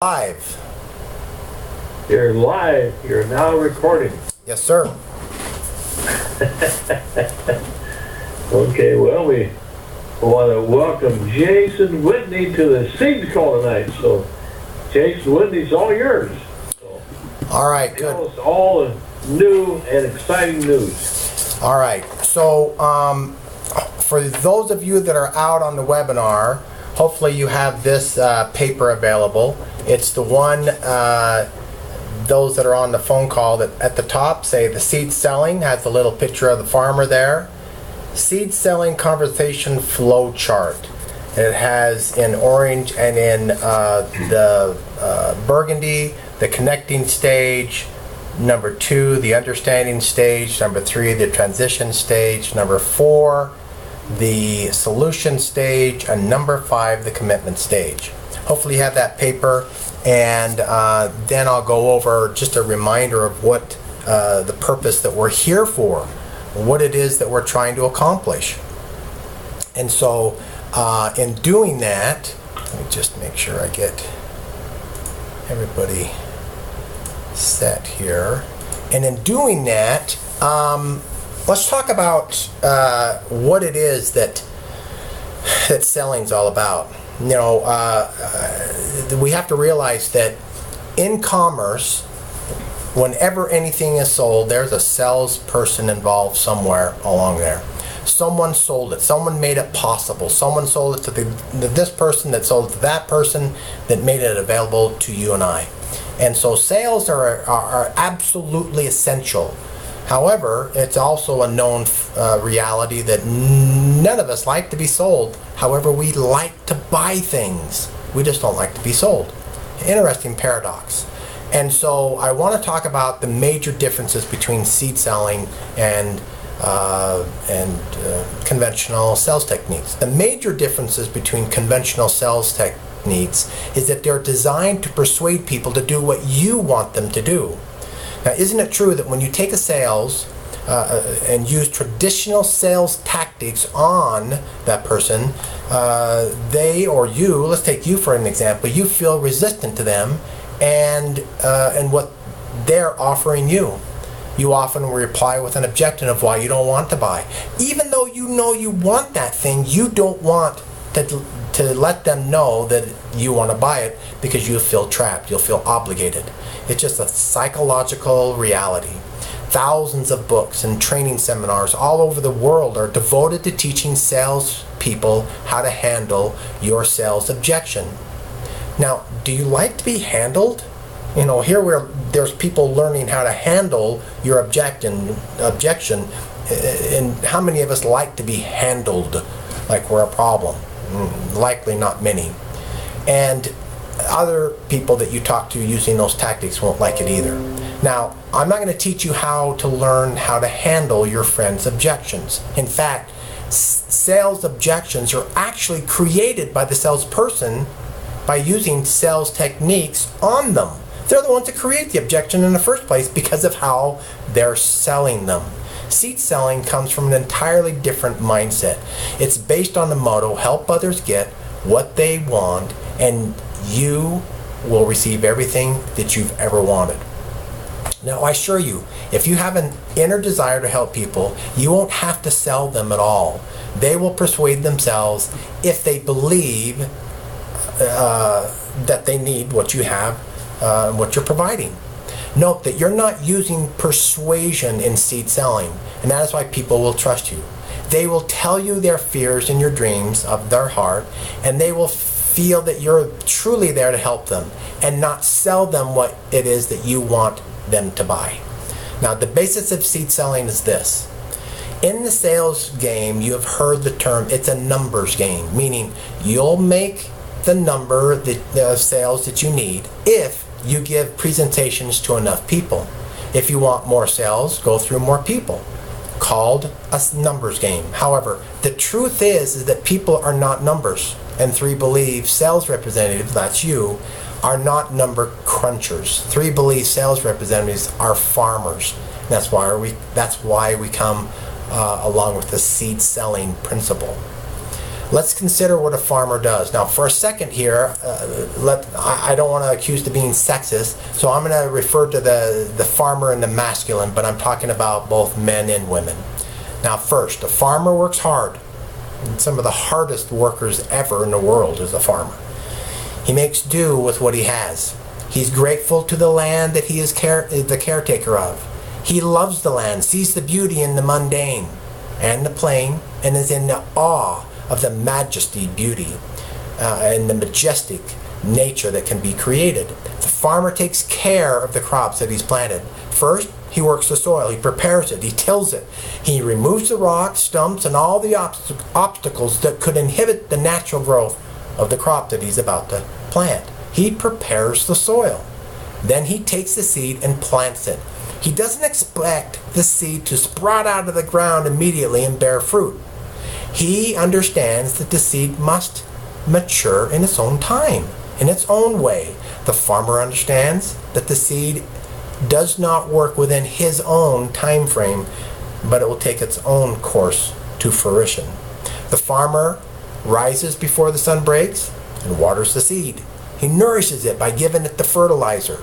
Live. You're live. You're now recording. Yes, sir. Okay, well, we want to welcome Jason Whitney to the Seed Call tonight. So, Jason Whitney, it's all yours. So, all right, good. Tell us all the new and exciting news. All right. So, for those of you that are out on the webinar, hopefully you have this paper available. It's the one, those that are on the phone call, that at the top say the seed selling, has a little picture of the farmer there. Seed selling conversation flow chart. It has in orange and in the burgundy, the connecting stage, number 2, the understanding stage, number 3, the transition stage, number 4, the solution stage, and number 5, the commitment stage. Hopefully you have that paper, and then I'll go over just a reminder of what the purpose that we're here for, what it is that we're trying to accomplish. And so in doing that, let me just make sure I get everybody set here. And in doing that, let's talk about what it is that selling's all about. You know, we have to realize that in commerce, whenever anything is sold, there's a salesperson involved somewhere along there. Someone sold it. Someone made it possible. Someone sold it to this person that sold it to that person that made it available to you and I. And so sales are absolutely essential. However, it's also a known reality that none of us like to be sold. However, we like to buy things. We just don't like to be sold. Interesting paradox. And so I want to talk about the major differences between seed selling and conventional sales techniques. The major differences between conventional sales techniques is that they're designed to persuade people to do what you want them to do. Now, isn't it true that when you take a sales and use traditional sales tactics on that person, they or you, let's take you for an example, you feel resistant to them and what they're offering you. You often reply with an objection of why you don't want to buy. Even though you know you want that thing, you don't want to let them know that you want to buy it because you feel trapped, you'll feel obligated. It's just a psychological reality. Thousands of books and training seminars all over the world are devoted to teaching salespeople how to handle your sales objection. Now, do you like to be handled? You know, there's people learning how to handle your objection, and how many of us like to be handled like we're a problem? Likely not many. And other people that you talk to using those tactics won't like it either. Now, I'm not going to teach you how to learn how to handle your friend's objections. In fact, sales objections are actually created by the salesperson by using sales techniques on them. They're the ones that create the objection in the first place because of how they're selling them. Seed selling comes from an entirely different mindset. It's based on the motto, help others get what they want, and you will receive everything that you've ever wanted. Now, I assure you, if you have an inner desire to help people, you won't have to sell them at all. They will persuade themselves if they believe that they need what you have, what you're providing. Note that you're not using persuasion in seed selling, and that is why people will trust you. They will tell you their fears and your dreams of their heart, and they will feel that you're truly there to help them and not sell them what it is that you want them to buy. Now, the basis of seed selling is this. In the sales game, you have heard the term, it's a numbers game, meaning you'll make the number of sales that you need if you give presentations to enough people. If you want more sales, go through more people. Called a numbers game. However, the truth is that people are not numbers. And 3Believe sales representatives, that's you, are not number crunchers. 3Believe sales representatives are farmers. That's why we come along with the seed selling principle. Let's consider what a farmer does. Now, for a second here, I don't want to accuse of being sexist, so I'm going to refer to the farmer in the masculine, but I'm talking about both men and women. Now, first, a farmer works hard. And some of the hardest workers ever in the world is a farmer. He makes do with what he has. He's grateful to the land that he is the caretaker of. He loves the land, sees the beauty in the mundane and the plain, and is in the awe of the majesty, beauty, and the majestic nature that can be created. The farmer takes care of the crops that he's planted. First, he works the soil, he prepares it, he tills it. He removes the rocks, stumps, and all the obstacles that could inhibit the natural growth of the crop that he's about to plant. He prepares the soil. Then he takes the seed and plants it. He doesn't expect the seed to sprout out of the ground immediately and bear fruit. He understands that the seed must mature in its own time, in its own way. The farmer understands that the seed does not work within his own time frame, but it will take its own course to fruition. The farmer rises before the sun breaks and waters the seed. He nourishes it by giving it the fertilizer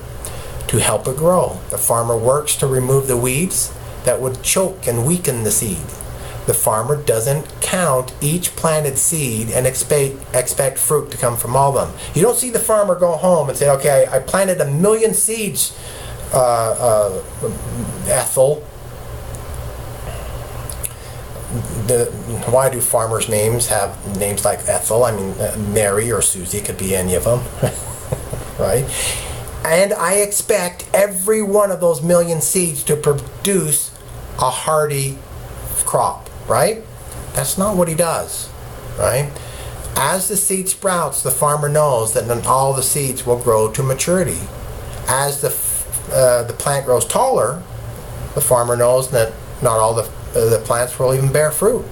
to help it grow. The farmer works to remove the weeds that would choke and weaken the seed. The farmer doesn't count each planted seed and expect fruit to come from all of them. You don't see the farmer go home and say, okay, I planted 1 million seeds, Ethel. Why do farmers' names have names like Ethel? I mean, Mary or Susie could be any of them, right? And I expect every one of those 1 million seeds to produce a hearty crop, right? That's not what he does, right? As the seed sprouts, the farmer knows that not all the seeds will grow to maturity. As the plant grows taller, the farmer knows that not all the plants will even bear fruit.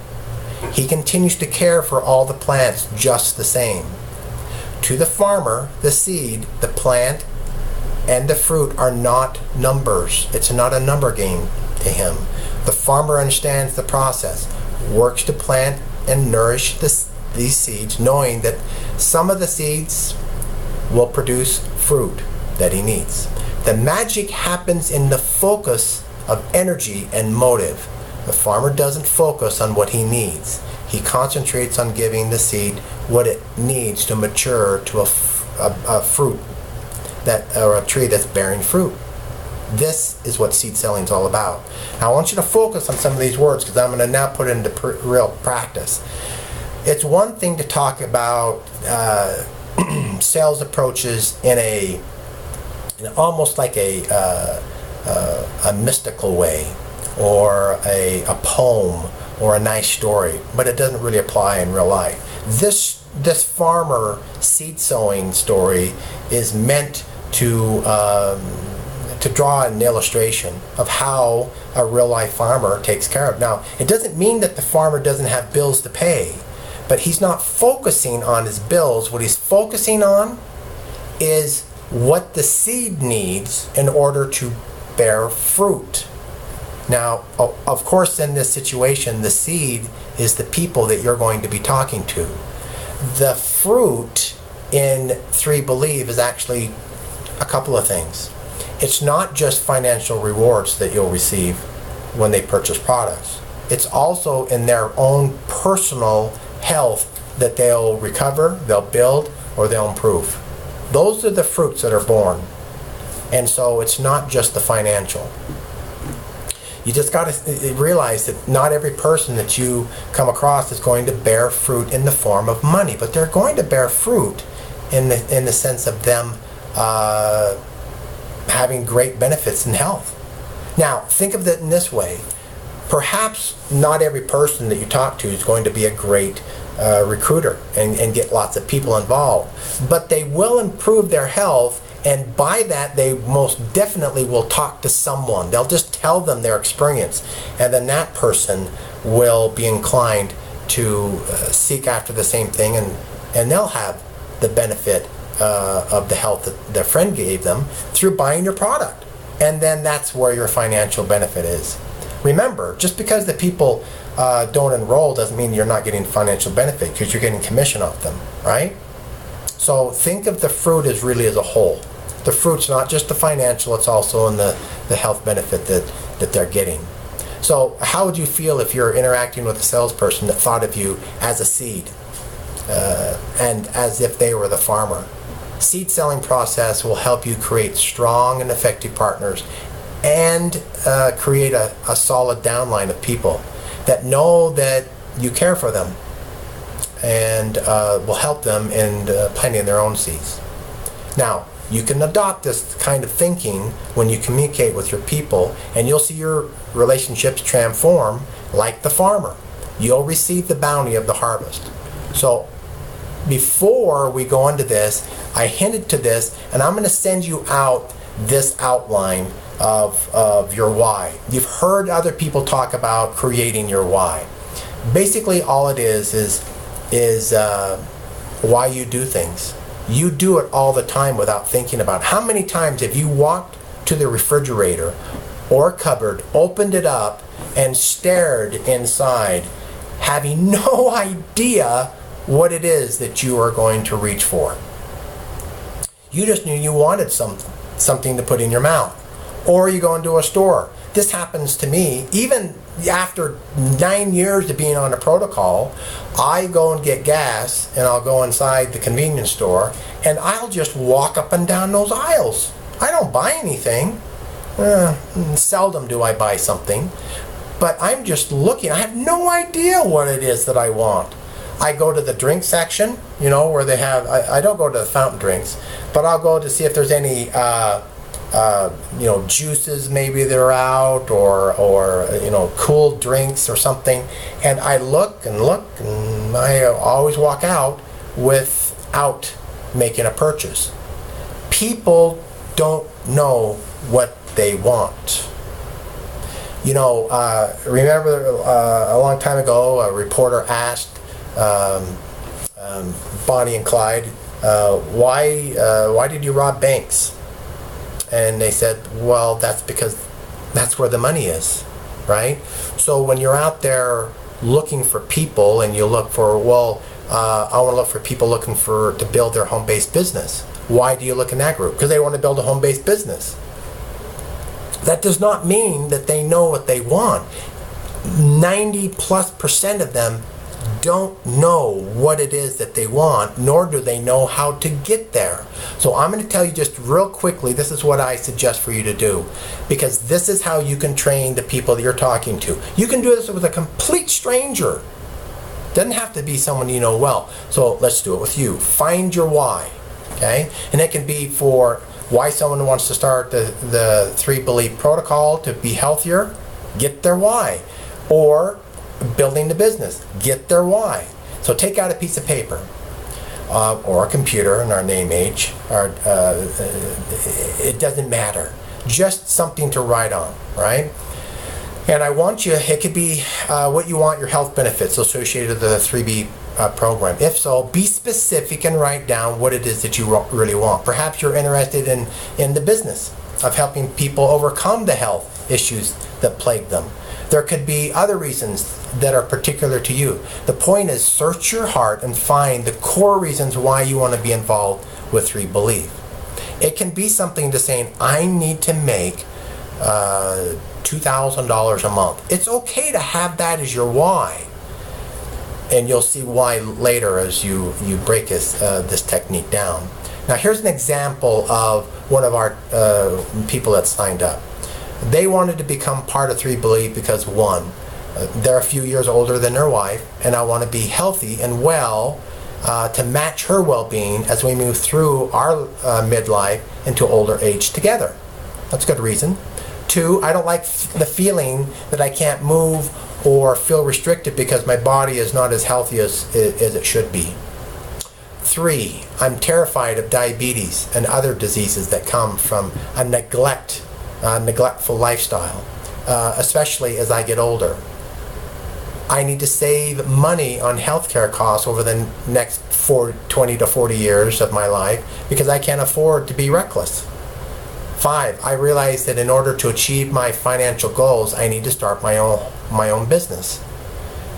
He continues to care for all the plants just the same. To the farmer, the seed, the plant, and the fruit are not numbers. It's not a number game to him. The farmer understands the process, works to plant and nourish these seeds, knowing that some of the seeds will produce fruit that he needs. The magic happens in the focus of energy and motive. The farmer doesn't focus on what he needs. He concentrates on giving the seed what it needs to mature to a fruit or a tree that's bearing fruit. This is what seed selling is all about. Now I want you to focus on some of these words because I'm going to now put it into real practice. It's one thing to talk about sales approaches in almost like a mystical way, or a poem, or a nice story, but it doesn't really apply in real life. This farmer seed sowing story is meant to draw an illustration of how a real life farmer takes care of. Now, it doesn't mean that the farmer doesn't have bills to pay, but he's not focusing on his bills. What he's focusing on is what the seed needs in order to bear fruit. Now, of course, in this situation, the seed is the people that you're going to be talking to. The fruit in 3Believe is actually a couple of things. It's not just financial rewards that you'll receive when they purchase products. It's also in their own personal health that they'll recover, they'll build, or they'll improve. Those are the fruits that are born. And so it's not just the financial. You just got to realize that not every person that you come across is going to bear fruit in the form of money, but they're going to bear fruit in the sense of them having great benefits in health. Now, think of it in this way. Perhaps not every person that you talk to is going to be a great recruiter and get lots of people involved, but they will improve their health. And by that, they most definitely will talk to someone. They'll just tell them their experience. And then that person will be inclined to seek after the same thing. And they'll have the benefit of the health that their friend gave them through buying your product. And then that's where your financial benefit is. Remember, just because the people don't enroll doesn't mean you're not getting financial benefit, because you're getting commission off them, right? So think of the fruit as really as a whole. The fruit's not just the financial, it's also in the health benefit that they're getting. So how would you feel if you're interacting with a salesperson that thought of you as a seed and as if they were the farmer? Seed selling process will help you create strong and effective partners and create a solid downline of people that know that you care for them and will help them in planting their own seeds. Now, you can adopt this kind of thinking when you communicate with your people, and you'll see your relationships transform like the farmer. You'll receive the bounty of the harvest. So before we go into this, I hinted to this, and I'm going to send you out this outline of your why. You've heard other people talk about creating your why. Basically, all it is why you do things. You do it all the time without thinking about it. How many times have you walked to the refrigerator or cupboard, opened it up, and stared inside, having no idea what it is that you are going to reach for? You just knew you wanted something to put in your mouth. Or you go into a store. This happens to me. Even after 9 years of being on a protocol, I go and get gas, and I'll go inside the convenience store, and I'll just walk up and down those aisles. I don't buy anything. Seldom do I buy something. But I'm just looking. I have no idea what it is that I want. I go to the drink section, where they have, I don't go to the fountain drinks, but I'll go to see if there's any juices maybe they're out, or cool drinks or something, and I look, and I always walk out without making a purchase. People don't know what they want. Remember a long time ago, a reporter asked Bonnie and Clyde, why did you rob banks? And they said, well, that's because that's where the money is, right? So when you're out there looking for people, and you look for, I want to look for people looking to build their home-based business. Why do you look in that group? Because they want to build a home-based business. That does not mean that they know what they want. 90+% of them don't know what it is that they want, nor do they know how to get there. So I'm going to tell you just real quickly, this is what I suggest for you to do, because this is how you can train the people that you're talking to. You can do this with a complete stranger. Doesn't have to be someone you know well. So let's do it with you. Find your why, okay? And it can be for why someone wants to start the 3Believe protocol to be healthier, get their why. Or building the business, get their why. So take out a piece of paper or a computer in our name age, it doesn't matter. Just something to write on, right? And I want you, it could be what you want your health benefits associated with the 3B program. If so, be specific and write down what it is that you really want. Perhaps you're interested in the business of helping people overcome the health issues that plague them. There could be other reasons that are particular to you. The point is, search your heart and find the core reasons why you want to be involved with 3Believe. It can be something to saying, I need to make $2,000 a month. It's okay to have that as your why. And you'll see why later as you break this technique down. Now here's an example of one of our people that signed up. They wanted to become part of 3Believe because, one, they're a few years older than their wife, and I want to be healthy and well to match her well-being as we move through our midlife into older age together. That's a good reason. Two, I don't like the feeling that I can't move or feel restricted because my body is not as healthy as it should be. Three, I'm terrified of diabetes and other diseases that come from a neglectful lifestyle, especially as I get older. I need to save money on healthcare costs over the next 20 to 40 years of my life because I can't afford to be reckless. 5, I realize that in order to achieve my financial goals, I need to start my own business.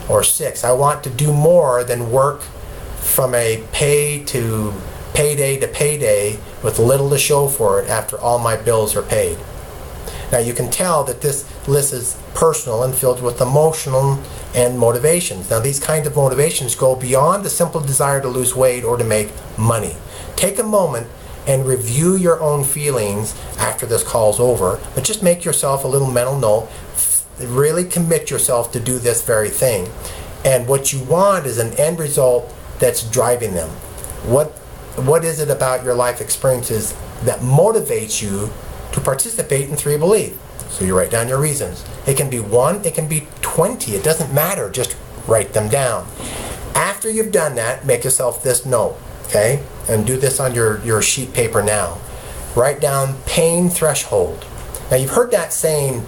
Or 6, I want to do more than work from a payday to payday with little to show for it after all my bills are paid. Now you can tell that this list is personal and filled with emotional and motivations. Now these kinds of motivations go beyond the simple desire to lose weight or to make money. Take a moment and review your own feelings after this call's over, but just make yourself a little mental note. Really commit yourself to do this very thing. And what you want is an end result that's driving them. What is it about your life experiences that motivates you to participate in 3Believe? So you write down your reasons. It can be 1, it can be 20, it doesn't matter, just write them down. After you've done that, make yourself this note, okay? And do this on your sheet paper now. Write down pain threshold. Now you've heard that saying,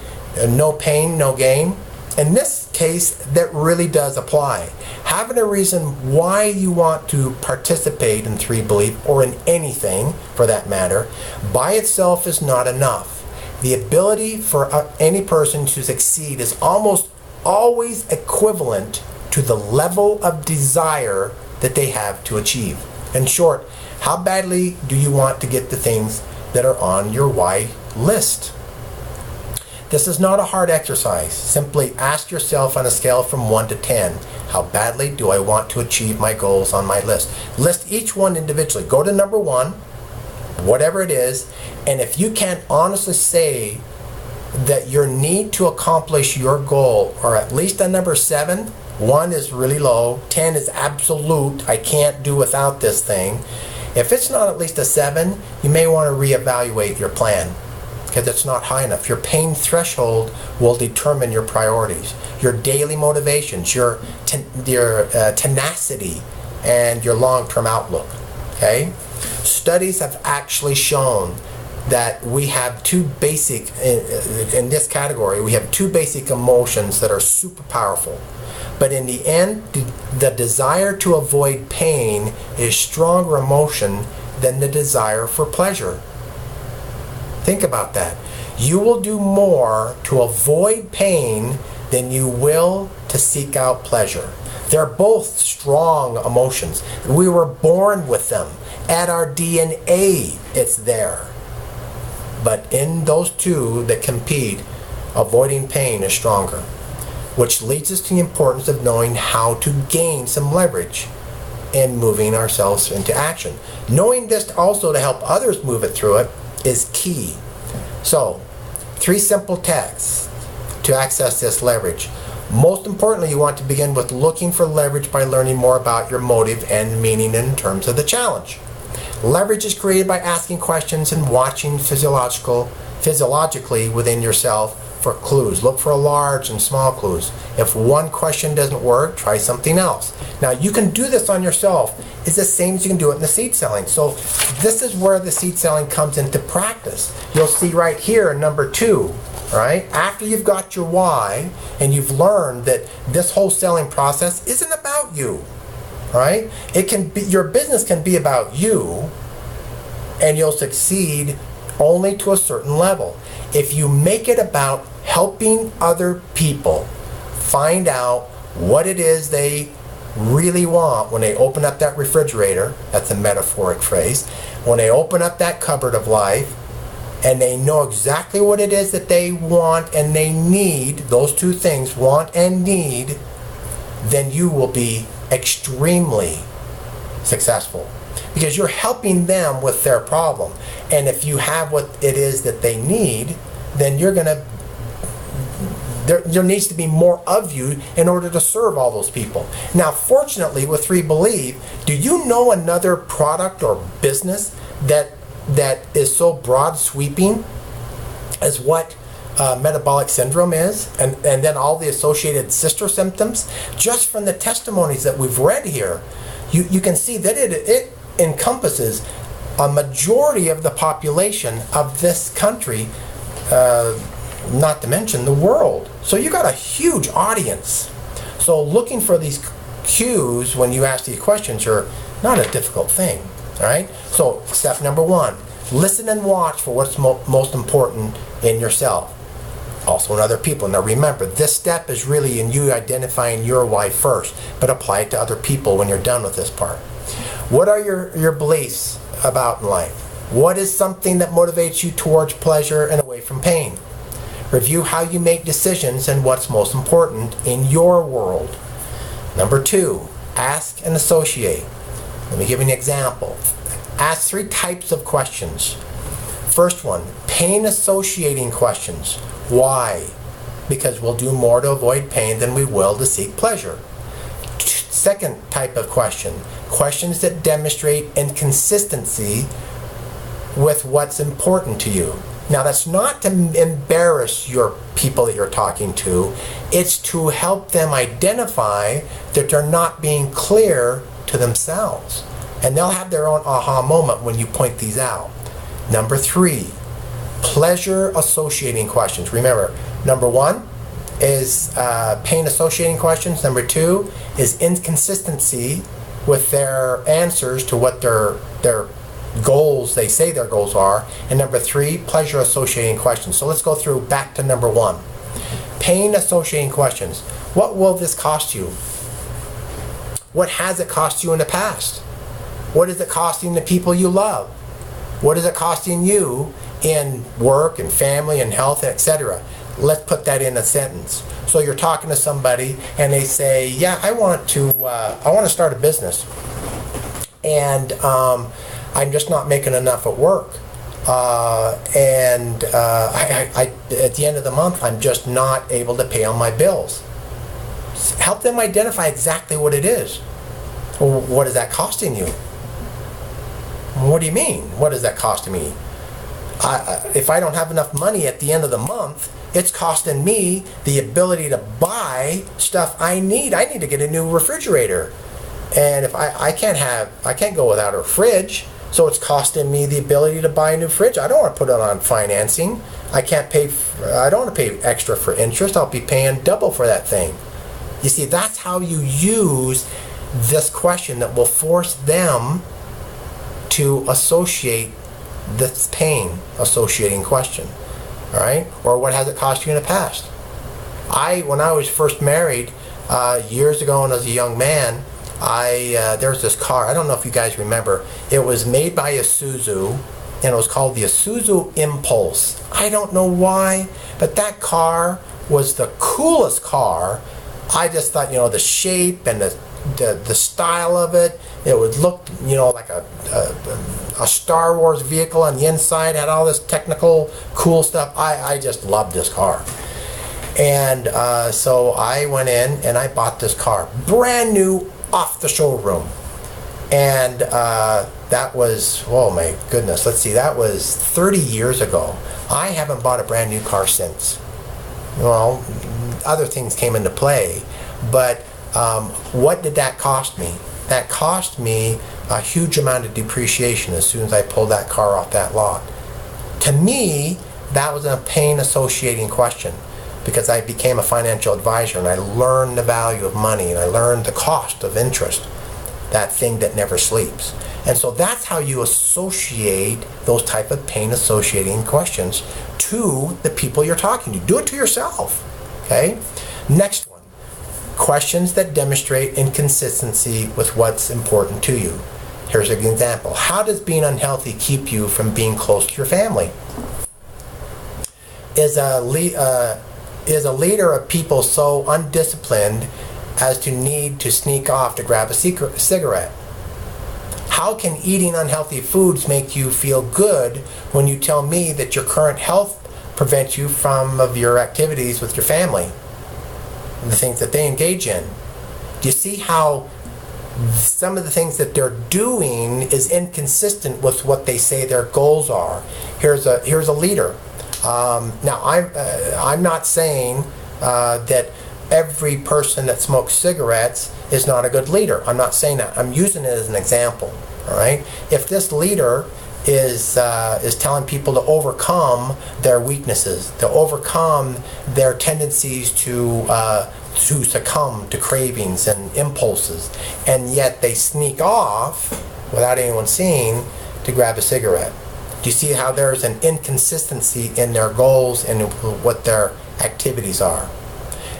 no pain, no gain. In this case, that really does apply. Having a reason why you want to participate in 3Believe, or in anything for that matter, by itself is not enough. The ability for any person to succeed is almost always equivalent to the level of desire that they have to achieve. In short, how badly do you want to get the things that are on your why list? This is not a hard exercise. Simply ask yourself on a scale from 1 to 10, how badly do I want to achieve my goals on my list? List each one individually. Go to number 1, whatever it is, and if you can't honestly say that your need to accomplish your goal are at least a number 7, 1 is really low, 10 is absolute, I can't do without this thing. If it's not at least a 7, you may want to reevaluate your plan, because it's not high enough. Your pain threshold will determine your priorities, your daily motivations, your tenacity, and your long-term outlook. Okay? Studies have actually shown that we have two basic, in this category, we have 2 basic emotions that are super powerful. But in the end, the desire to avoid pain is stronger emotion than the desire for pleasure. Think about that. You will do more to avoid pain than you will to seek out pleasure. They're both strong emotions. We were born with them. At our DNA, it's there. But in those 2 that compete, avoiding pain is stronger. Which leads us to the importance of knowing how to gain some leverage and moving ourselves into action. Knowing this also to help others move it through it is key. So, 3 simple texts to access this leverage. Most importantly, you want to begin with looking for leverage by learning more about your motive and meaning in terms of the challenge. Leverage is created by asking questions and watching physiologically within yourself for clues. Look for large and small clues. If one question doesn't work, try something else. Now you can do this on yourself. It's the same as you can do it in the seed selling. So this is where the seed selling comes into practice. You'll see right here in number 2, right? After you've got your why and you've learned that this whole selling process isn't about you, right? It can be, your business can be about you, and you'll succeed only to a certain level. If you make it about helping other people find out what it is they really want when they open up that refrigerator, that's a metaphoric phrase, when they open up that cupboard of life and they know exactly what it is that they want and they need, those 2 things, want and need, then you will be extremely successful, because you're helping them with their problem. And if you have what it is that they need, then you're gonna, there needs to be more of you in order to serve all those people. Now, fortunately, with 3Believe, do you know another product or business that is so broad sweeping as what metabolic syndrome is, and then all the associated sister symptoms? Just from the testimonies that we've read here, you can see that it encompasses a majority of the population of this country, not to mention the world. So you got a huge audience. So looking for these cues when you ask these questions are not a difficult thing. All right. So step number 1, listen and watch for what's most important in yourself. also in other people. Now remember, this step is really in you identifying your why first, but apply it to other people when you're done with this part. What are your beliefs about life? What is something that motivates you towards pleasure and away from pain? Review how you make decisions and what's most important in your world. Number 2, ask and associate. Let me give you an example. Ask 3 types of questions. First one, pain associating questions. Why? Because we'll do more to avoid pain than we will to seek pleasure. Second type of question, questions that demonstrate inconsistency with what's important to you. Now that's not to embarrass your people that you're talking to, it's to help them identify that they're not being clear to themselves. And they'll have their own aha moment when you point these out. Number 3, pleasure associating questions. Remember, number 1 is pain associating questions. Number 2 is inconsistency with their answers to what their goals, they say their goals are. And number 3, pleasure associating questions. So let's go through back to number 1. Pain associating questions. What will this cost you? What has it cost you in the past? What is it costing the people you love? What is it costing you in work and family and health, etc.? Let's put that in a sentence. So you're talking to somebody and they say, yeah, I want to start a business. And I'm just not making enough at work. And I at the end of the month, I'm just not able to pay all my bills. Help them identify exactly what it is. Well, what is that costing you? What do you mean? What is that costing me? If I don't have enough money at the end of the month, it's costing me the ability to buy stuff I need. I need to get a new refrigerator. And if I can't go without a fridge, so it's costing me the ability to buy a new fridge. I don't want to put it on financing. I don't want to pay extra for interest. I'll be paying double for that thing. You see, that's how you use this question that will force them to associate this pain associating question. All right? Or what has it cost you in the past? When I was first married years ago and as a young man, there was this car. I don't know if you guys remember. It was made by Isuzu, and it was called the Isuzu Impulse. I don't know why, but that car was the coolest car. I just thought, the shape and the style of it, it would look, like a Star Wars vehicle on the inside, had all this technical cool stuff. I just loved this car. And so I went in and I bought this car, brand new, off the showroom. And that was, oh my goodness, let's see, that was 30 years ago. I haven't bought a brand new car since. Well, other things came into play, but what did that cost me? That cost me a huge amount of depreciation as soon as I pulled that car off that lot. To me, that was a pain associating question, because I became a financial advisor and I learned the value of money and I learned the cost of interest, that thing that never sleeps. And so that's how you associate those type of pain associating questions to the people you're talking to. Do it to yourself. Okay? Next one. Questions that demonstrate inconsistency with what's important to you. Here's an example. How does being unhealthy keep you from being close to your family? Is a leader of people so undisciplined as to need to sneak off to grab a cigarette? How can eating unhealthy foods make you feel good when you tell me that your current health prevents you from your activities with your family and the things that they engage in? Do you see how some of the things that they're doing is inconsistent with what they say their goals are? Here's a leader. Now, I'm not saying that every person that smokes cigarettes is not a good leader. I'm not saying that. I'm using it as an example. All right. If this leader is telling people to overcome their weaknesses, to overcome their tendencies to succumb to cravings and impulses, and yet they sneak off without anyone seeing to grab a cigarette. Do you see how there's an inconsistency in their goals and what they're activities are.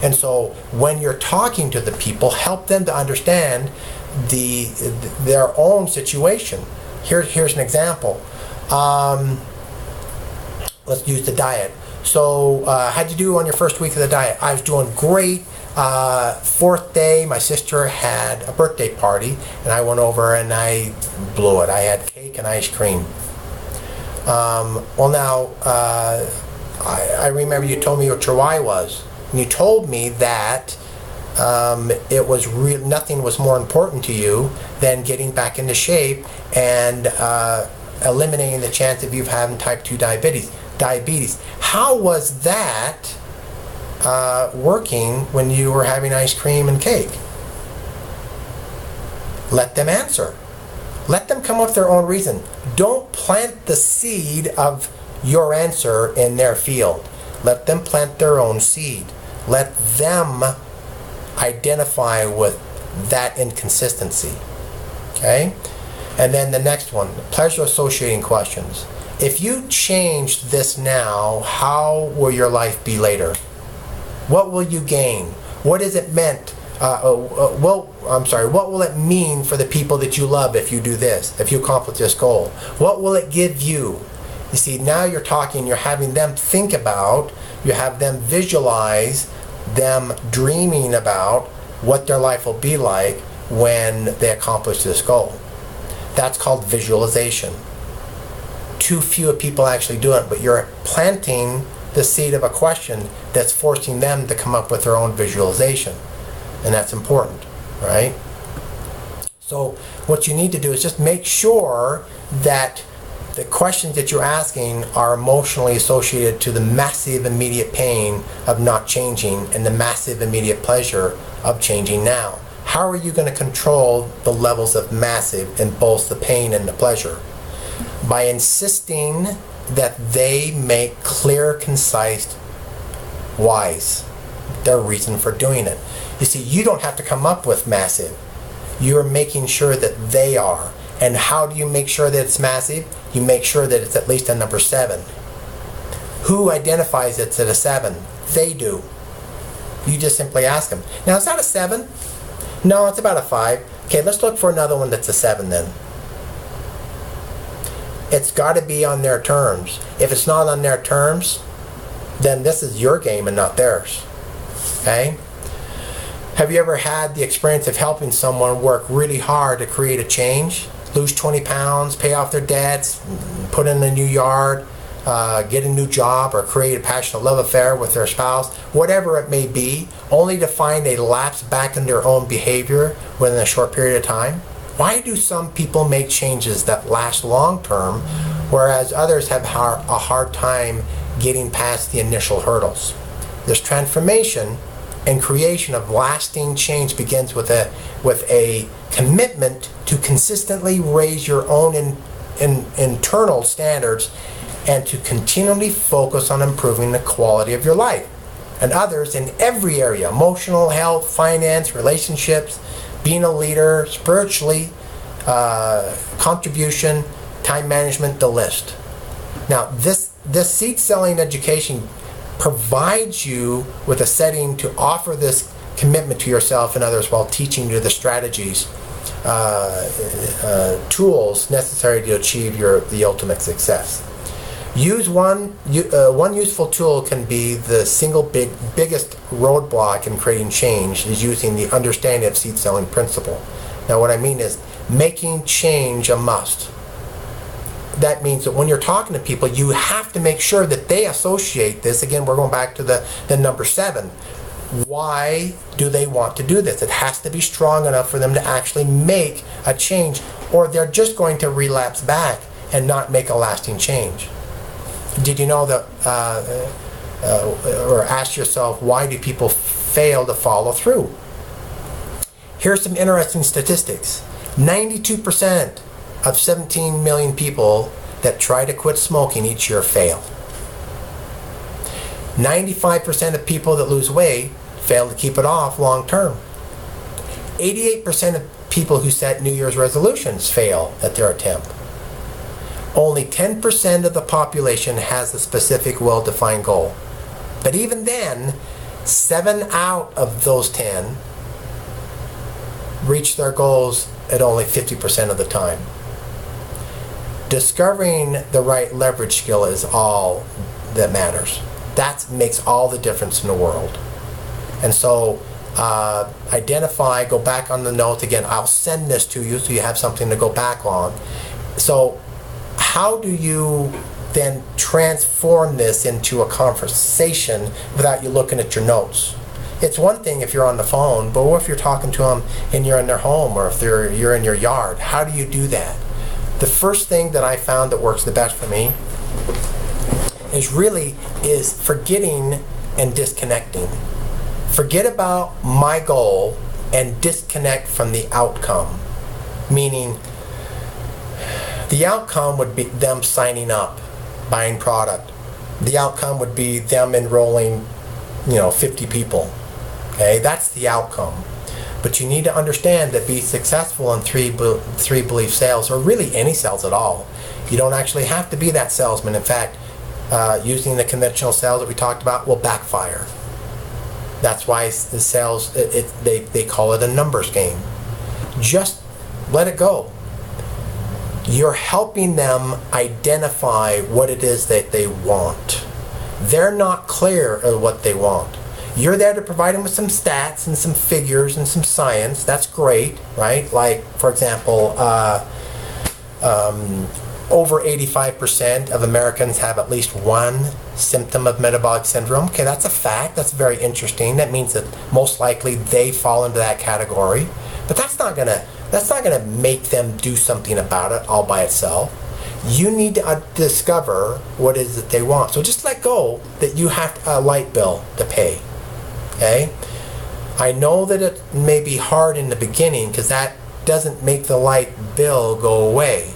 And so when you're talking to the people, help them to understand their own situation. Here's an example. Let's use the diet. So how'd you do on your first week of the diet? I was doing great. Fourth day, my sister had a birthday party, and I went over and I blew it. I had cake and ice cream. Well, now, I remember you told me what your why was. And you told me that it was nothing was more important to you than getting back into shape and eliminating the chance of you having type 2 diabetes. How was that working when you were having ice cream and cake? Let them answer. Let them come up with their own reason. Don't plant the seed of your answer in their field. Let them plant their own seed. Let them identify with that inconsistency. Okay? And then the next one, pleasure associating questions. If you changed this now, how will your life be later? What will you gain? What is it meant? What will it mean for the people that you love if you do this, if you accomplish this goal? What will it give you? You see, now you're talking, you're having them think about, you have them visualize, them dreaming about what their life will be like when they accomplish this goal. That's called visualization. Too few people actually do it, but you're planting the seed of a question that's forcing them to come up with their own visualization. And that's important, right? So what you need to do is just make sure that the questions that you're asking are emotionally associated to the massive immediate pain of not changing and the massive immediate pleasure of changing now. How are you going to control the levels of massive in both the pain and the pleasure? By insisting that they make clear, concise whys, their reason for doing it. You see, you don't have to come up with massive. You're making sure that they are. And how do you make sure that it's massive? You make sure that it's at least a number 7. Who identifies it's at a 7? They do. You just simply ask them. Now, is that a 7? No, it's about a 5. Okay, let's look for another one that's a 7 then. It's got to be on their terms. If it's not on their terms, then this is your game and not theirs. Okay? Have you ever had the experience of helping someone work really hard to create a change? Lose 20 pounds, pay off their debts, put in a new yard, get a new job, or create a passionate love affair with their spouse, whatever it may be, only to find a lapse back in their own behavior within a short period of time? Why do some people make changes that last long term, whereas others have a hard time getting past the initial hurdles? This transformation and creation of lasting change begins with a commitment to consistently raise your own internal standards and to continually focus on improving the quality of your life and others in every area: emotional health, finance, relationships, being a leader, spiritually, contribution, time management, the list. Now, this seed selling education provides you with a setting to offer this commitment to yourself and others while teaching you the strategies, tools necessary to achieve the ultimate success. Use one useful tool can be the single biggest roadblock in creating change is using the understanding of seed selling principle. Now, what I mean is making change a must. That means that when you're talking to people, you have to make sure that they associate this. Again, we're going back to the number 7. Why do they want to do this? It has to be strong enough for them to actually make a change, or they're just going to relapse back and not make a lasting change. Did you know that, or ask yourself, why do people fail to follow through? Here's some interesting statistics. 92% of 17 million people that try to quit smoking each year fail. 95% of people that lose weight fail to keep it off long term. 88% of people who set New Year's resolutions fail at their attempt. Only 10% of the population has a specific well-defined goal. But even then, 7 out of those 10 reach their goals at only 50% of the time. Discovering the right leverage skill is all that matters. That makes all the difference in the world. And so identify, go back on the notes again. I'll send this to you so you have something to go back on. So how do you then transform this into a conversation without you looking at your notes? It's one thing if you're on the phone, but what if you're talking to them and you're in their home, or if you're in your yard? How do you do that? The first thing that I found that works the best for me is forgetting and disconnecting. Forget about my goal and disconnect from the outcome. Meaning, the outcome would be them signing up, buying product. The outcome would be them enrolling, 50 people. Okay, that's the outcome. But you need to understand that be successful in 3Believe sales, or really any sales at all, you don't actually have to be that salesman. In fact, using the conventional sales that we talked about will backfire. That's why the sales, they call it a numbers game. Just let it go. You're helping them identify what it is that they want. They're not clear of what they want. You're there to provide them with some stats and some figures and some science. That's great, right? Like, for example, over 85% of Americans have at least one symptom of metabolic syndrome. Okay, that's a fact. That's very interesting. That means that most likely they fall into that category. But that's not gonna make them do something about it all by itself. You need to discover what it is that they want. So just let go that you have a light bill to pay. Okay? I know that it may be hard in the beginning because that doesn't make the light bill go away.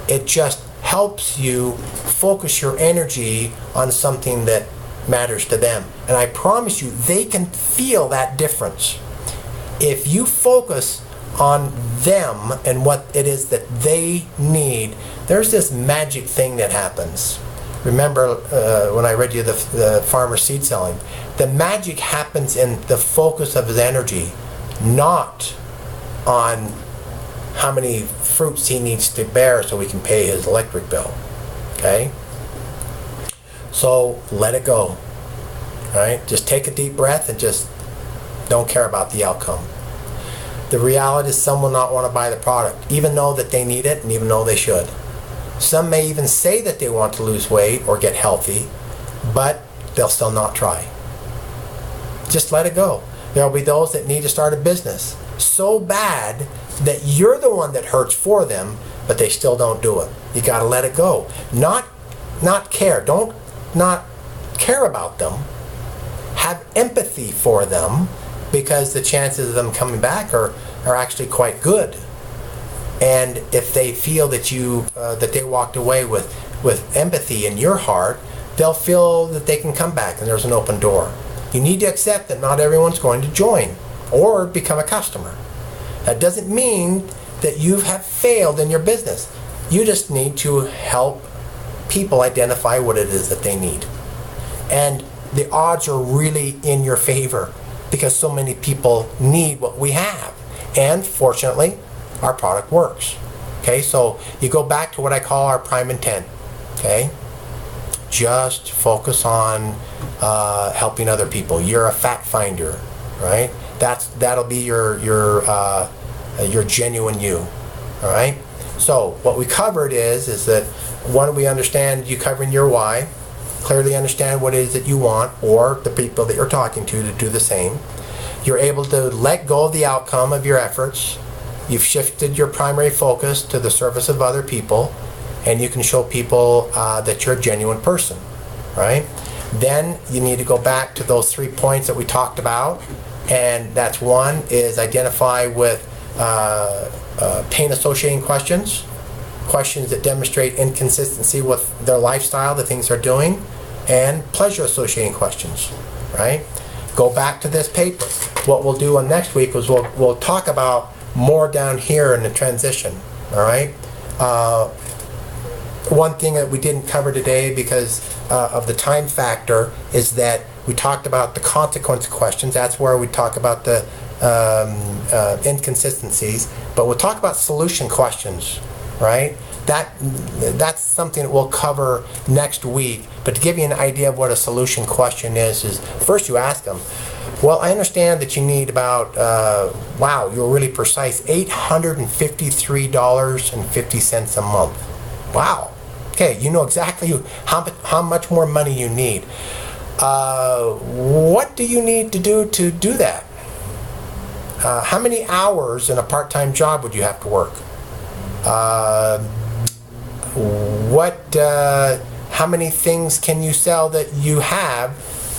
It just helps you focus your energy on something that matters to them. And I promise you, they can feel that difference. If you focus on them and what it is that they need, there's this magic thing that happens. Remember when I read you the farmer seed selling, the magic happens in the focus of his energy, not on how many fruits he needs to bear so he can pay his electric bill. Okay? So let it go. All right? Just take a deep breath and just don't care about the outcome. The reality is some will not want to buy the product, even though that they need it and even though they should. Some may even say that they want to lose weight or get healthy, but they'll still not try. Just let it go. There will be those that need to start a business so bad that you're the one that hurts for them, but they still don't do it. You got to let it go. Not care. Don't not care about them. Have empathy for them, because the chances of them coming back are actually quite good. And if they feel that that they walked away with empathy in your heart, they'll feel that they can come back and there's an open door. You need to accept that not everyone's going to join or become a customer. That doesn't mean that you have failed in your business. You just need to help people identify what it is that they need. And the odds are really in your favor because so many people need what we have. And fortunately, our product works. Okay, so you go back to what I call our prime intent. Okay, just focus on helping other people. You're a fact finder, right? That'll be your genuine you. All right. So what we covered is that one, we understand you covering your why, clearly understand what it is that you want, or the people that you're talking to do the same. You're able to let go of the outcome of your efforts. You've shifted your primary focus to the service of other people, and you can show people that you're a genuine person, right? Then you need to go back to those 3 points that we talked about, and that's one is identify with pain associating questions that demonstrate inconsistency with their lifestyle, the things they're doing, and pleasure associating questions, right? Go back to this paper. What we'll do on next week is we'll talk about more down here in the transition, all right? One thing that we didn't cover today because of the time factor is that we talked about the consequence questions. That's where we talk about the inconsistencies. But we'll talk about solution questions, right? That's something that we'll cover next week. But to give you an idea of what a solution question is first you ask them, well, I understand that you need about, wow, you're really precise, $853.50 a month. Wow. Okay, you know exactly how much more money you need. What do you need to do that? How many hours in a part-time job would you have to work? How many things can you sell that you have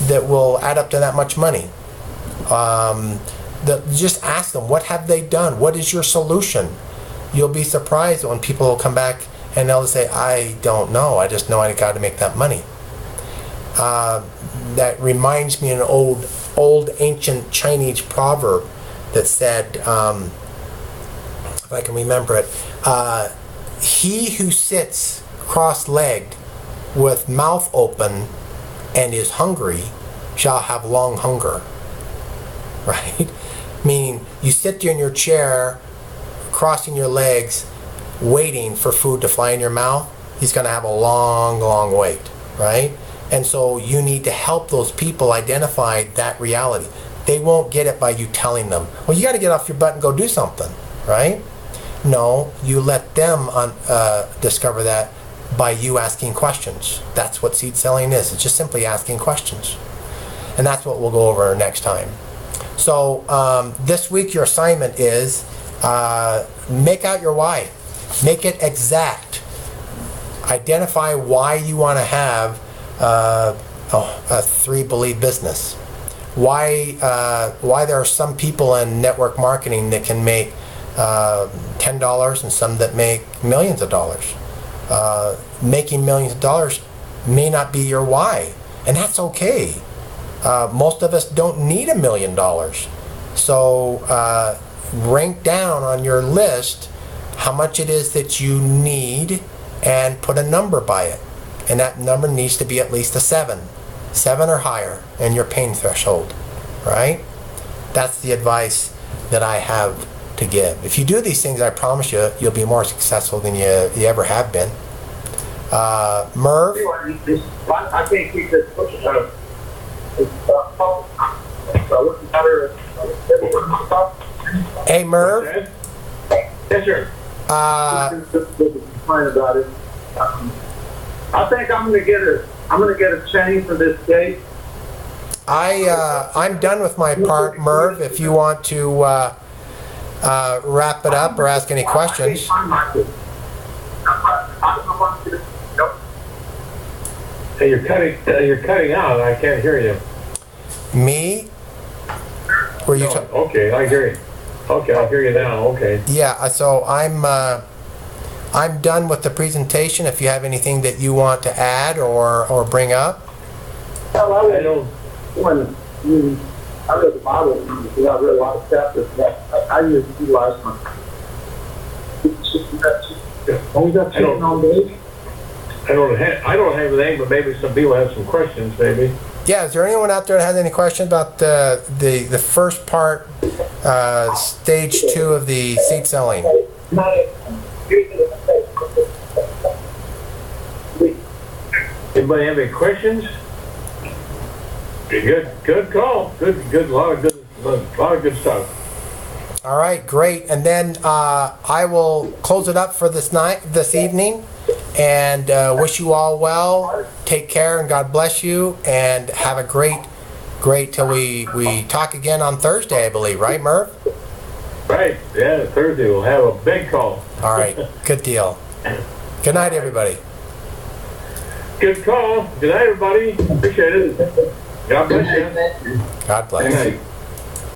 that will add up to that much money? Just ask them, what have they done? What is your solution? You'll be surprised when people will come back and they'll say, I don't know. I just know I got to make that money. That reminds me of an old ancient Chinese proverb that said, if I can remember it, he who sits cross-legged with mouth open and is hungry shall have long hunger. Right? Meaning you sit there in your chair, crossing your legs, waiting for food to fly in your mouth, he's going to have a long, long wait. Right? And so you need to help those people identify that reality. They won't get it by you telling them, well, you got to get off your butt and go do something. Right? No, you let them discover that by you asking questions. That's what seed selling is. It's just simply asking questions. And that's what we'll go over next time. So this week your assignment is make out your why. Make it exact. Identify why you want to have a 3Believe business. Why there are some people in network marketing that can make $10 and some that make millions of dollars. Making millions of dollars may not be your why, and that's okay. Most of us don't need $1 million. So rank down on your list how much it is that you need and put a number by it. And that number needs to be at least a 7 or higher in your pain threshold, right? That's the advice that I have to give. If you do these things, I promise you, you'll be more successful than you ever have been. Merv? I think we could push it. Hey, Merv? Yes, sir. About it. I think I'm gonna get a chain for this date. I'm done with my part, Merv. If you want to wrap it up or ask any questions. Hey, you're cutting out. I can't hear you. Me? Were you? Okay, I hear you. Okay, I hear you now. Okay. Yeah. So I'm done with the presentation. If you have anything that you want to add or bring up. Well, I don't. When I read the Bible, I read a lot of chapters that I use to utilize my. I don't have anything, but maybe some people have some questions. Maybe. Yeah. Is there anyone out there that has any questions about the first part, stage 2 of the seed selling? Anybody have any questions? Good call. Good. A lot of good stuff. All right, great. And then I will close it up for this evening, and wish you all well. Take care, and God bless you, and have a great till we talk again on Thursday, I believe. Right, Merv? Right. Yeah, Thursday we'll have a big call. All right. Good deal. Good night, everybody. Good call. Good night, everybody. Appreciate it. God bless you. God bless. Good night.